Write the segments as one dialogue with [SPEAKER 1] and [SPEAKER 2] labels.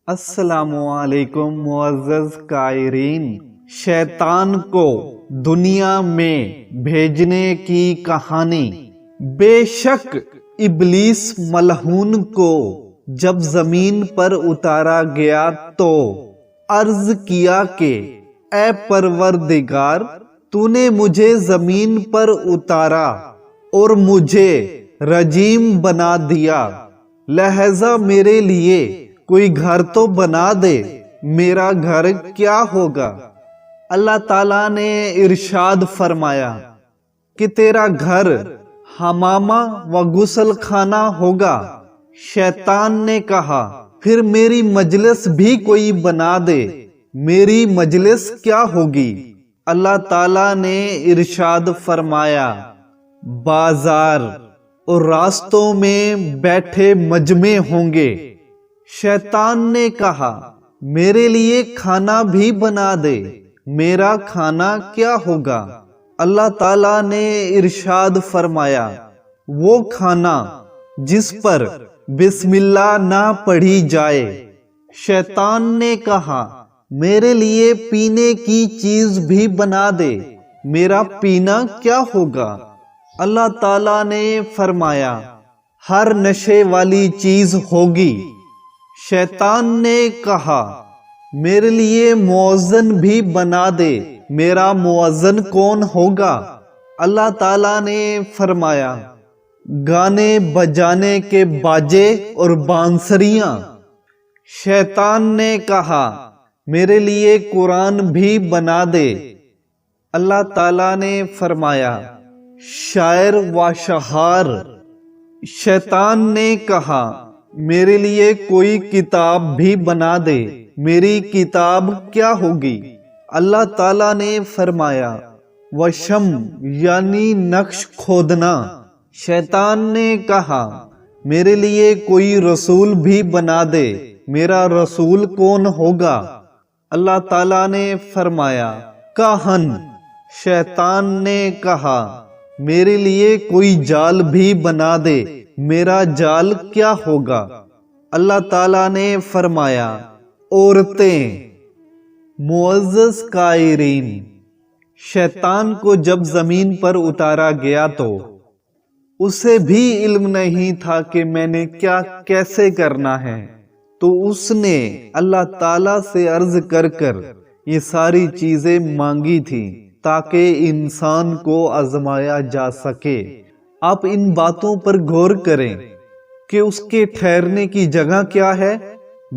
[SPEAKER 1] السلام علیکم معزز قائرین، شیطان کو دنیا میں بھیجنے کی کہانی۔ بے شک ابلیس ملعون کو جب زمین پر اتارا گیا تو عرض کیا کہ اے پروردگار، تو نے مجھے زمین پر اتارا اور مجھے رجیم بنا دیا، لہذا میرے لیے کوئی گھر تو بنا دے، میرا گھر کیا ہوگا؟ اللہ تعالیٰ نے ارشاد فرمایا کہ تیرا گھر حمامہ و غسل خانہ ہوگا۔ شیطان نے کہا پھر میری مجلس بھی کوئی بنا دے، میری مجلس کیا ہوگی؟ اللہ تعالیٰ نے ارشاد فرمایا بازار اور راستوں میں بیٹھے مجمع ہوں گے۔ شیطان نے کہا میرے لیے کھانا بھی بنا دے، میرا کھانا کیا ہوگا؟ اللہ تعالیٰ نے ارشاد فرمایا وہ کھانا جس پر بسم اللہ نہ پڑھی جائے۔ شیطان نے کہا میرے لیے پینے کی چیز بھی بنا دے، میرا پینا کیا ہوگا؟ اللہ تعالیٰ نے فرمایا ہر نشے والی چیز ہوگی۔ شیطان نے کہا میرے لیے مؤذن بھی بنا دے، میرا مؤذن کون ہوگا؟ اللہ تعالیٰ نے فرمایا گانے بجانے کے باجے اور بانسریاں۔ شیطان نے کہا میرے لیے قرآن بھی بنا دے۔ اللہ تعالیٰ نے فرمایا شاعر و شہار۔ شیطان نے کہا میرے لیے کوئی کتاب بھی بنا دے، میری کتاب کیا ہوگی؟ اللہ تعالیٰ نے فرمایا وشم یعنی نقش کھودنا۔ شیطان نے کہا میرے لیے کوئی رسول بھی بنا دے، میرا رسول کون ہوگا؟ اللہ تعالیٰ نے فرمایا کاہن۔ شیطان نے کہا میرے لیے کوئی جال بھی بنا دے، میرا جال کیا ہوگا؟ اللہ تعالیٰ نے فرمایا عورتیں۔ معزز قائرین، شیطان کو جب زمین پر اتارا گیا تو اسے بھی علم نہیں تھا کہ میں نے کیا کیسے کرنا ہے، تو اس نے اللہ تعالیٰ سے عرض کر یہ ساری چیزیں مانگی تھی تاکہ انسان کو آزمایا جا سکے۔ آپ ان باتوں پر غور کریں کہ اس کے ٹھہرنے کی جگہ کیا ہے؟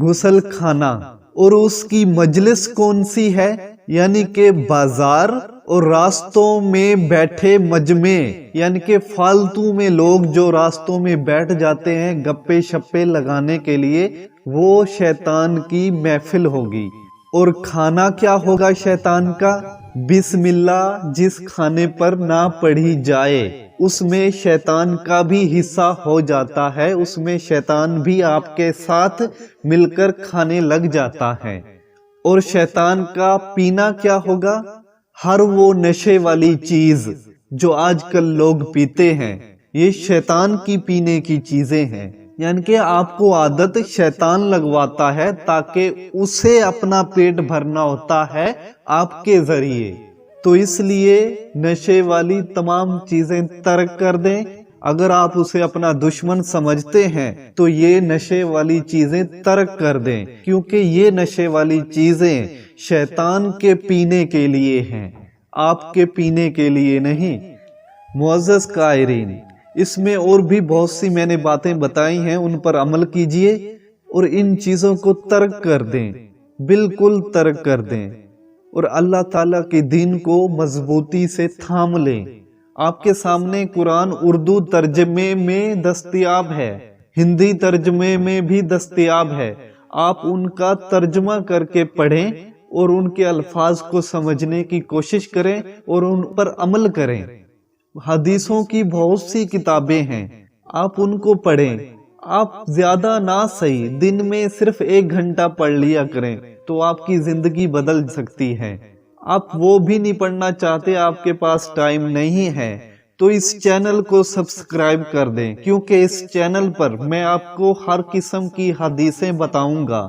[SPEAKER 1] غسل خانہ۔ اور اس کی مجلس کون سی ہے؟ یعنی کہ بازار اور راستوں میں بیٹھے مجمع، یعنی کہ فالتو میں لوگ جو راستوں میں بیٹھ جاتے ہیں گپے شپے لگانے کے لیے، وہ شیطان کی محفل ہوگی۔ اور کھانا کیا ہوگا شیطان کا؟ بسم اللہ جس کھانے پر نہ پڑھی جائے اس میں شیطان کا بھی حصہ ہو جاتا ہے، اس میں شیطان بھی آپ کے ساتھ مل کر کھانے لگ جاتا ہے۔ اور شیطان کا پینا کیا ہوگا؟ ہر وہ نشے والی چیز جو آج کل لوگ پیتے ہیں، یہ شیطان کی پینے کی چیزیں ہیں، یعنی کہ آپ کو عادت شیطان لگواتا ہے تاکہ اسے اپنا پیٹ بھرنا ہوتا ہے آپ کے ذریعے۔ تو اس لیے نشے والی تمام چیزیں ترک کر دیں۔ اگر آپ اسے اپنا دشمن سمجھتے ہیں تو یہ نشے والی چیزیں ترک کر دیں، کیونکہ یہ نشے والی چیزیں شیطان کے پینے کے لیے ہیں، آپ کے پینے کے لیے نہیں۔ معزز قائرین، اس میں اور بھی بہت سی میں نے باتیں بتائی ہیں، ان پر عمل کیجئے اور ان چیزوں کو ترک کر دیں، بالکل ترک کر دیں، اور اللہ تعالیٰ کے دین کو مضبوطی سے تھام لیں۔ آپ کے سامنے قرآن اردو ترجمے میں دستیاب ہے، ہندی ترجمے میں بھی دستیاب ہے، آپ ان کا ترجمہ کر کے پڑھیں اور ان کے الفاظ کو سمجھنے کی کوشش کریں اور ان پر عمل کریں۔ حدیثوں کی بہت سی کتابیں ہیں، آپ ان کو پڑھیں۔ آپ زیادہ نہ صحیح دن میں صرف 1 گھنٹہ پڑھ لیا کریں تو آپ کی زندگی بدل سکتی ہے۔ آپ وہ بھی نہیں پڑھنا چاہتے، آپ کے پاس ٹائم نہیں ہے، تو اس چینل کو سبسکرائب کر دیں، کیونکہ اس چینل پر میں آپ کو ہر قسم کی حدیثیں بتاؤں گا